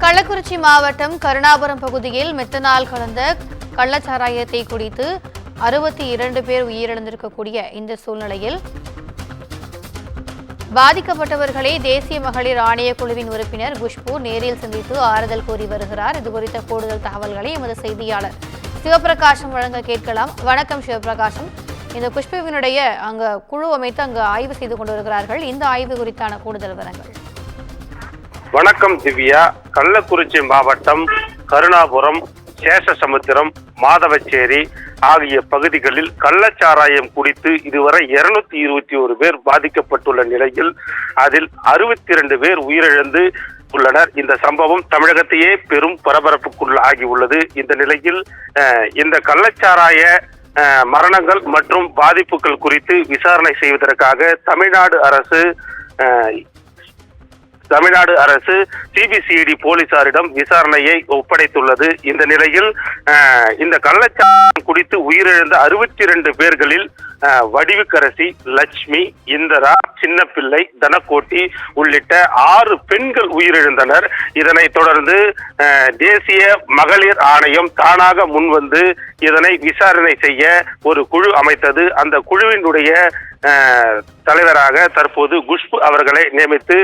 கள்ளக்குறிச்சி மாவட்டம் கருணாபுரம் பகுதியில் மெத்தனால் கலந்த கள்ளச்சாராயத்தை குடித்து 62 பேர் உயிரிழந்திருக்கக்கூடிய இந்த சூழ்நிலையில் பாதிக்கப்பட்டவர்களை தேசிய மகளிர் ஆணைய குழுவின் உறுப்பினர் குஷ்பு நேரில் சந்தித்து ஆறுதல் கூறி வருகிறார். இதுகுறித்த கூடுதல் தகவல்களை எமது செய்தியாளர் சிவபிரகாசம் வழங்க கேட்கலாம். வணக்கம் சிவபிரகாசம். இந்த குஷ்புவினுடைய குழு அமைத்து அங்கு ஆய்வு செய்து கொண்டு வருகிறார்கள். இந்த ஆய்வு குறித்தான கூடுதல் விவரங்கள். வணக்கம் திவ்யா. கள்ளக்குறிச்சி மாவட்டம் கருணாபுரம், சேஷசமுத்திரம், மாதவச்சேரி ஆகிய பகுதிகளில் கள்ளச்சாராயம் குடித்து இதுவரை 221 பேர் பாதிக்கப்பட்டுள்ள நிலையில் அதில் 62 பேர் உயிரிழந்து உள்ளனர். இந்த சம்பவம் தமிழகத்தையே பெரும் பரபரப்புக்குள்ளாகி உள்ளது. இந்த நிலையில் இந்த கள்ளச்சாராய மரணங்கள் மற்றும் பாதிப்புகள் குறித்து விசாரணை செய்வதற்காக தமிழ்நாடு அரசு சிபிசிஐடி போலீசாரிடம் விசாரணையை ஒப்படைத்துள்ளது. இந்த நிலையில் இந்த கள்ளச்சாராயம் குடித்து உயிரிழந்த 62 பேர்களில் வடிவுக்கரசி, லட்சுமி, இந்திரா, சின்னப்பிள்ளை, தனக்கோட்டி உள்ளிட்ட 6 பெண்கள் உயிரிழந்தனர். இதனைத் தொடர்ந்து தேசிய மகளிர் ஆணையம் தானாக முன்வந்து இதனை விசாரணை செய்ய ஒரு குழு அமைத்தது. அந்த குழுவினுடைய தலைவராக தற்போது குஷ்பு அவர்களை நியமித்து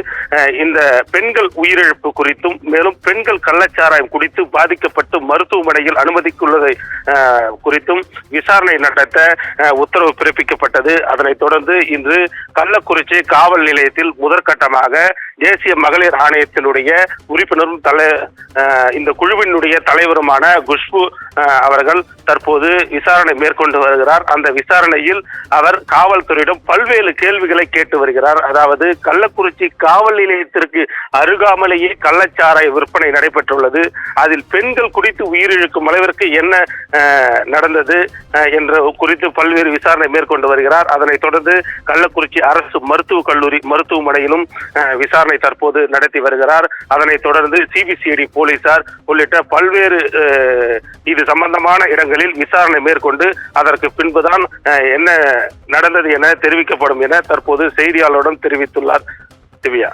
இந்த பெண்கள் உயிரிழப்பு குறித்தும் மேலும் பெண்கள் கள்ளச்சாராயம் குடித்து பாதிக்கப்பட்டு மருத்துவமனையில் அனுமதிக்குள்ளதை குறித்தும் விசாரணை நடத்த உத்தரவு பிறப்பிக்கப்பட்டது. அதனைத் தொடர்ந்து இன்று கள்ளக்குறிச்சி காவல் நிலையத்தில் முதற்கட்டமாக தேசிய மகளிர் ஆணையத்தினுடைய உறுப்பினரும் இந்த குழுவினுடைய தலைவருமான குஷ்பு அவர்கள் தற்போது விசாரணை மேற்கொண்டு வருகிறார். அந்த விசாரணையில் அவர் காவல்துறையிடம் பல்வேறு கேள்விகளை கேட்டு வருகிறார். அதாவது கள்ளக்குறிச்சி காவல் நிலையத்திற்கு அருகாமலேயே கள்ளச்சாராய விற்பனை நடைபெற்றுள்ளது. அதில் பெண்கள் குடித்து உயிரிழக்கும் அளவிற்கு என்ன நடந்தது என்ற குறித்து பல்வேறு விசாரணை மேற்கொண்டு வருகிறார். அதனைத் தொடர்ந்து கள்ளக்குறிச்சி அரசு மருத்துவக் கல்லூரி மருத்துவமனையிலும் விசாரணை தற்போது நடத்தி வருகிறார். அதனைத் தொடர்ந்து சிபிசிஐடி போலீசார் உள்ளிட்ட பல்வேறு இது சம்பந்தமான இடங்களில் விசாரணை மேற்கொண்டு அதற்கு பின்புதான் என்ன நடந்தது என தெரிவிக்கப்படும் என தற்போது செய்தியாளரிடம் தெரிவித்துள்ளார். திவ்யா,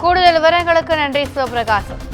கூடுதல் விவரங்களுக்கு நன்றி சிவபிரகாசம்.